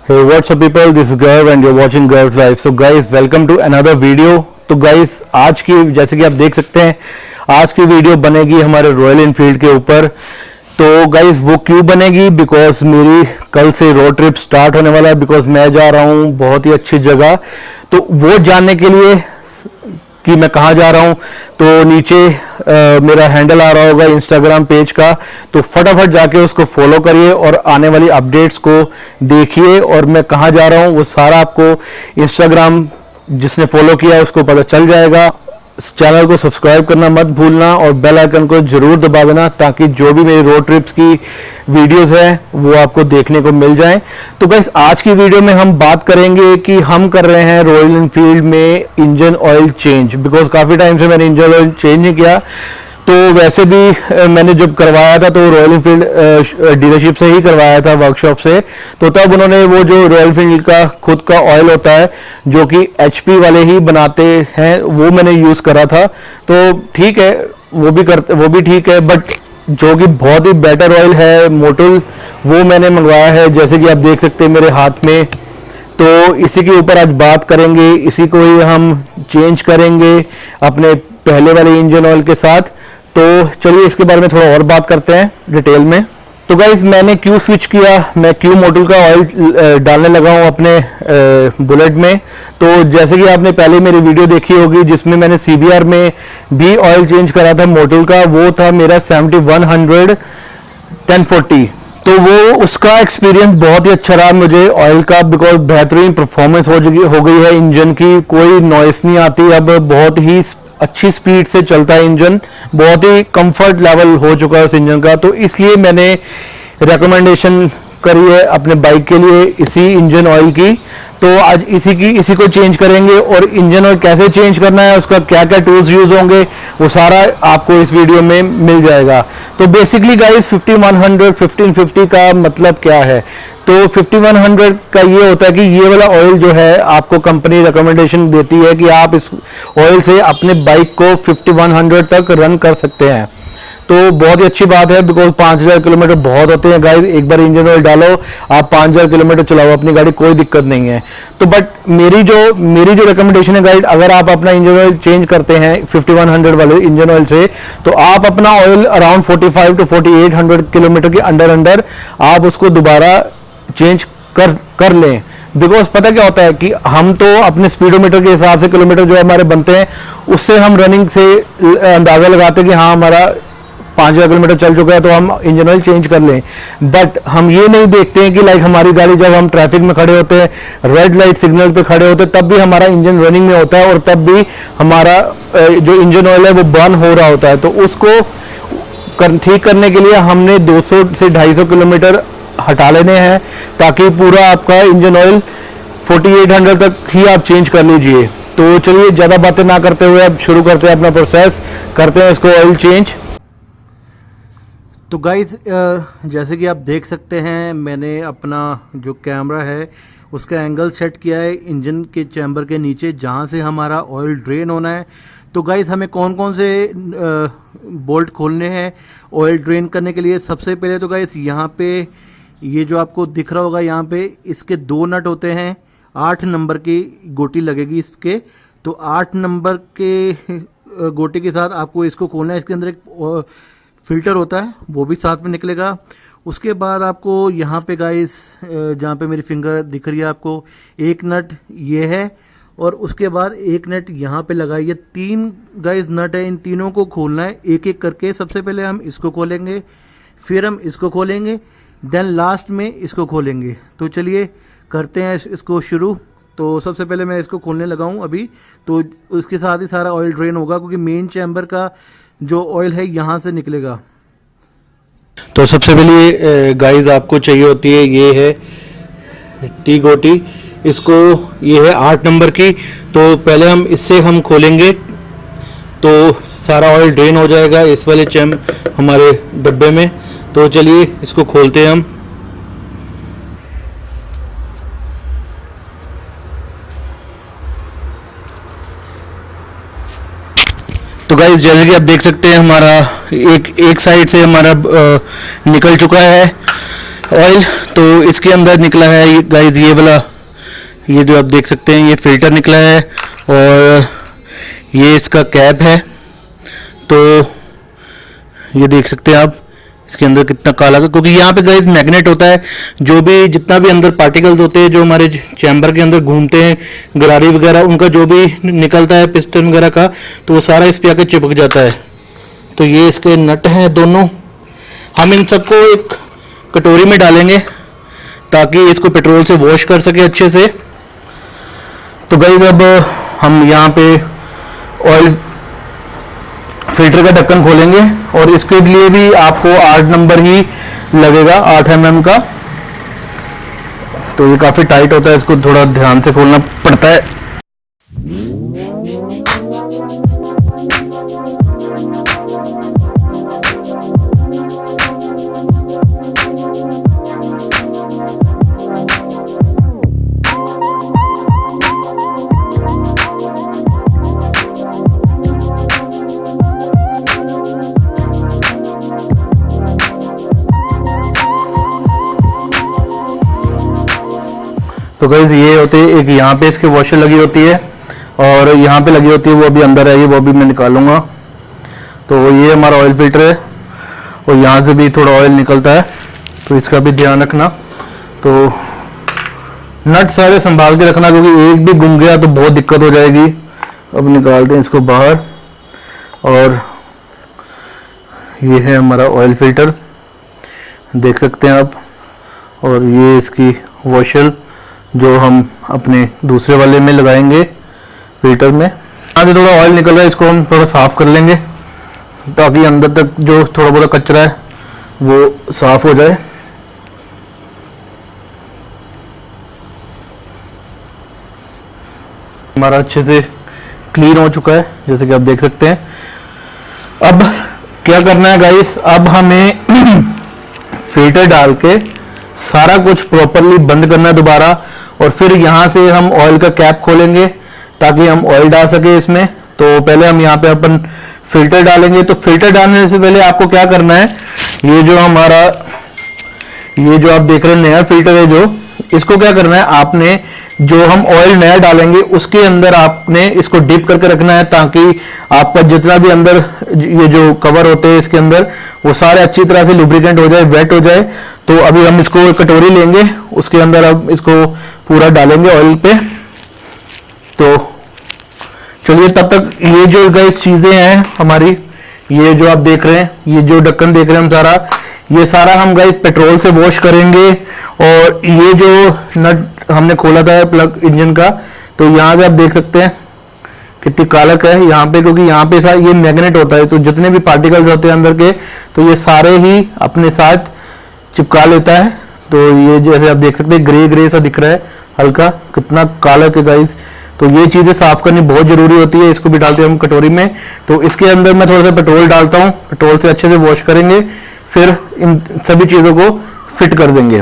Hey, what's up people? This is Gaurav and you're watching Gaurav Life. So guys, welcome to another video. तो guys, आज की जैसे कि आप देख सकते हैं आज की वीडियो बनेगी हमारे रॉयल एनफील्ड के ऊपर। तो गाइस वो क्यों बनेगी? बिकॉज मेरी कल से रोड ट्रिप स्टार्ट होने वाला है। बिकॉज मैं जा रहा हूँ बहुत ही अच्छी जगह। तो वो जानने के लिए कि मैं कहाँ जा रहा हूँ, तो नीचे मेरा हैंडल आ रहा होगा इंस्टाग्राम पेज का, तो फटाफट जाके उसको फॉलो करिए और आने वाली अपडेट्स को देखिए। और मैं कहाँ जा रहा हूँ वो सारा आपको इंस्टाग्राम जिसने फॉलो किया है उसको पता चल जाएगा। इस चैनल को सब्सक्राइब करना मत भूलना और बेल आइकन को जरूर दबा देना ताकि जो भी मेरी रोड ट्रिप्स की वीडियोस है वो आपको देखने को मिल जाएं। तो गाइस, आज की वीडियो में हम बात करेंगे कि हम कर रहे हैं रॉयल एनफील्ड में इंजन ऑयल चेंज। बिकॉज काफ़ी टाइम से मैंने इंजन ऑयल चेंज नहीं किया। तो वैसे भी मैंने जब करवाया था तो रॉयल एनफील्ड डीलरशिप से ही करवाया था, वर्कशॉप से। तो तब उन्होंने वो जो रॉयल एनफील्ड का खुद का ऑयल होता है जो कि एचपी वाले ही बनाते हैं वो मैंने यूज़ करा था। तो ठीक है, वो भी ठीक है, बट जो कि बहुत ही बेटर ऑयल है मोटुल, वो मैंने मंगवाया है जैसे कि आप देख सकते हैं मेरे हाथ में। तो इसी के ऊपर आज बात करेंगे, इसी को ही हम चेंज करेंगे अपने पहले वाले इंजन ऑयल के साथ। तो चलिए इसके बारे में थोड़ा और बात करते हैं डिटेल में। तो गाइज, मैंने क्यों स्विच किया, मैं क्यों मोटुल का ऑयल डालने लगा हूं अपने बुलेट में। तो जैसे कि आपने पहले मेरी वीडियो देखी होगी जिसमें मैंने सीबीआर में भी ऑयल चेंज करा था मोटुल का, वो था मेरा 7100 1040। तो वो उसका एक्सपीरियंस बहुत ही अच्छा रहा मुझे ऑयल का। बिकॉज बेहतरीन परफॉर्मेंस हो गई है इंजन की, कोई नॉइस नहीं आती अब, बहुत ही अच्छी स्पीड से चलता है इंजन, बहुत ही कंफर्ट लेवल हो चुका है उस इंजन का। तो इसलिए मैंने रिकमेंडेशन करी है अपने बाइक के लिए इसी इंजन ऑयल की। तो आज इसी को चेंज करेंगे और इंजन ऑयल कैसे चेंज करना है, उसका क्या क्या टूल्स यूज होंगे, वो सारा आपको इस वीडियो में मिल जाएगा। तो बेसिकली गाइस, 5100 1550 का मतलब क्या है? तो 5100 का ये होता है कि ये वाला ऑयल जो है आपको कंपनी रिकमेंडेशन देती है कि आप इस ऑयल से अपने बाइक को 5100 तक रन कर सकते हैं। तो बहुत ही अच्छी बात है। बिकॉज 5000 किलोमीटर बहुत होते हैं गाइस, एक बार इंजन ऑयल डालो आप 5000 किलोमीटर चलाओ अपनी गाड़ी, कोई दिक्कत नहीं है। तो बट मेरी जो रिकमेंडेशन है गाइड, अगर आप अपना इंजन ऑयल चेंज करते हैं 5100 वाले इंजन ऑयल से, तो आप अपना ऑयल अराउंड 45 to 4800 किलोमीटर के अंडर आप उसको दोबारा चेंज कर लें। बिकॉज पता क्या होता है कि हम तो अपने स्पीडोमीटर के हिसाब से किलोमीटर जो हमारे बनते हैं उससे हम रनिंग से अंदाजा लगाते हैं कि हाँ हमारा 5000 किलोमीटर चल चुका है तो हम इंजन ऑयल चेंज कर लें। बट हम ये नहीं देखते हैं कि लाइक हमारी गाड़ी जब हम ट्रैफिक में खड़े होते हैं, रेड लाइट सिग्नल पे खड़े होते हैं, तब भी हमारा इंजन रनिंग में होता है और तब भी हमारा जो इंजन ऑयल है वो बर्न हो रहा होता है। तो उसको ठीक करने के लिए हमने 200 से 250 किलोमीटर हटा लेने हैं ताकि पूरा आपका इंजन ऑयल 4800 तक ही आप चेंज कर लीजिए। तो चलिए ज़्यादा बातें ना करते हुए अब शुरू करते हैं अपना प्रोसेस, करते हैं इसको ऑयल चेंज। तो गाइस, जैसे कि आप देख सकते हैं मैंने अपना जो कैमरा है उसका एंगल सेट किया है इंजन के चैम्बर के नीचे जहाँ से हमारा ऑयल ड्रेन होना है। तो गाइस, हमें कौन कौन से बोल्ट खोलने हैं ऑयल ड्रेन करने के लिए? सबसे पहले तो गाइस यहाँ पे ये जो आपको दिख रहा होगा यहाँ पे इसके 2 नट होते हैं, 8 नंबर की गोटी लगेगी इसके। तो 8 नंबर के गोटी के साथ आपको इसको खोलना है। इसके अंदर एक फिल्टर होता है वो भी साथ में निकलेगा। उसके बाद आपको यहाँ पे गाइस जहाँ पे मेरी फिंगर दिख रही है आपको, एक नट ये है और उसके बाद एक नट यहाँ पे लगा है। ये 3 गाइस नट है, इन तीनों को खोलना है एक एक करके। सबसे पहले हम इसको खोलेंगे, फिर हम इसको खोलेंगे, देन लास्ट में इसको खोलेंगे। तो चलिए करते हैं इसको शुरू। तो सबसे पहले मैं इसको खोलने लगा हूँ अभी। तो उसके साथ ही सारा ऑयल ड्रेन होगा क्योंकि मेन चैम्बर का जो ऑयल है यहाँ से निकलेगा। तो सबसे पहले गाइस आपको चाहिए होती है ये है टी गोटी, इसको ये है 8 नंबर की। तो पहले इससे हम खोलेंगे तो सारा ऑयल ड्रेन हो जाएगा इस वाले हमारे डब्बे में। तो चलिए इसको खोलते हैं हम। तो गाइस, जैसे कि आप देख सकते हैं हमारा एक साइड से हमारा निकल चुका है ऑयल। तो इसके अंदर निकला है गाइस ये वाला, ये जो आप देख सकते हैं ये फिल्टर निकला है और ये इसका कैप है। तो ये देख सकते हैं आप इसके अंदर कितना काला है, क्योंकि यहाँ पे गाइस मैग्नेट होता है। जो भी जितना भी अंदर पार्टिकल्स होते हैं जो हमारे चैम्बर के अंदर घूमते हैं, गरारी वगैरह, उनका जो भी निकलता है पिस्टन वगैरह का, तो वो सारा इस पे आके चिपक जाता है। तो ये इसके नट हैं दोनों। हम इन सबको एक कटोरी में डालेंगे ताकि इसको पेट्रोल से वॉश कर सके अच्छे से। तो गाइस अब हम यहाँ पे ऑयल फिल्टर का ढक्कन खोलेंगे और इसके लिए भी आपको 8 नंबर ही लगेगा, 8 mm का। तो ये काफी टाइट होता है, इसको थोड़ा ध्यान से खोलना पड़ता है। तो गाइस ये होते हैं, एक यहाँ पे इसके वॉशर लगी होती है और यहाँ पे लगी होती है, वो अभी अंदर है, वो भी मैं निकालूंगा। तो ये हमारा ऑयल फिल्टर है और यहाँ से भी थोड़ा ऑयल निकलता है, तो इसका भी ध्यान रखना। तो नट सारे संभाल के रखना, क्योंकि एक भी गुम गया तो बहुत दिक्कत हो जाएगी। अब निकालते हैं इसको बाहर। और ये है हमारा ऑयल फिल्टर, देख सकते हैं आप। और ये इसकी वॉशर जो हम अपने दूसरे वाले में लगाएंगे फिल्टर में। यहाँ से थोड़ा ऑयल निकल रहा है, इसको हम थोड़ा साफ कर लेंगे ताकि अंदर तक जो थोड़ा बहुत कचरा है वो साफ हो जाए। हमारा अच्छे से क्लीन हो चुका है, जैसे कि आप देख सकते हैं। अब क्या करना है गाइस, अब हमें फिल्टर डाल के सारा कुछ प्रॉपरली बंद करना है दोबारा, और फिर यहाँ से हम ऑयल का कैप खोलेंगे ताकि हम ऑयल डाल सके इसमें। तो पहले हम यहाँ पे अपन फिल्टर डालेंगे। तो फिल्टर डालने से पहले आपको क्या करना है, ये जो हमारा ये जो आप देख रहे हैं नया फिल्टर है, जो इसको क्या करना है, आपने जो हम ऑयल नया डालेंगे उसके अंदर आपने इसको डिप करके रखना है, ताकि आपका जितना भी अंदर ये जो कवर होते हैं इसके अंदर वो सारे अच्छी तरह से लुब्रिकेंट हो जाए, वेट हो जाए। तो अभी हम इसको कटोरी लेंगे, उसके अंदर अब इसको पूरा डालेंगे ऑयल पे। तो चलिए तब तक ये जो गाइस चीजें हैं हमारी, ये जो आप देख रहे हैं, ये जो ढक्कन देख रहे हैं हम सारा, ये सारा हम गाइस पेट्रोल से वॉश करेंगे। और ये जो नट हमने खोला था प्लग इंजन का, तो यहाँ पे आप देख सकते हैं कितनी कालक है यहाँ पे, क्योंकि यहाँ पे ये मैग्नेट होता है। तो जितने भी पार्टिकल्स होते हैं अंदर के, तो ये सारे ही अपने साथ चिपका लेता है। तो ये जैसे आप देख सकते हैं ग्रे ग्रे सा दिख रहा है हल्का, कितना कालक है गाइस। तो ये चीजें साफ करनी बहुत जरूरी होती है। इसको भी डालते हैं हम कटोरी में। तो इसके अंदर मैं थोड़ा सा पेट्रोल डालता हूँ, पेट्रोल से अच्छे से वॉश करेंगे, फिर इन सभी चीजों को फिट कर देंगे।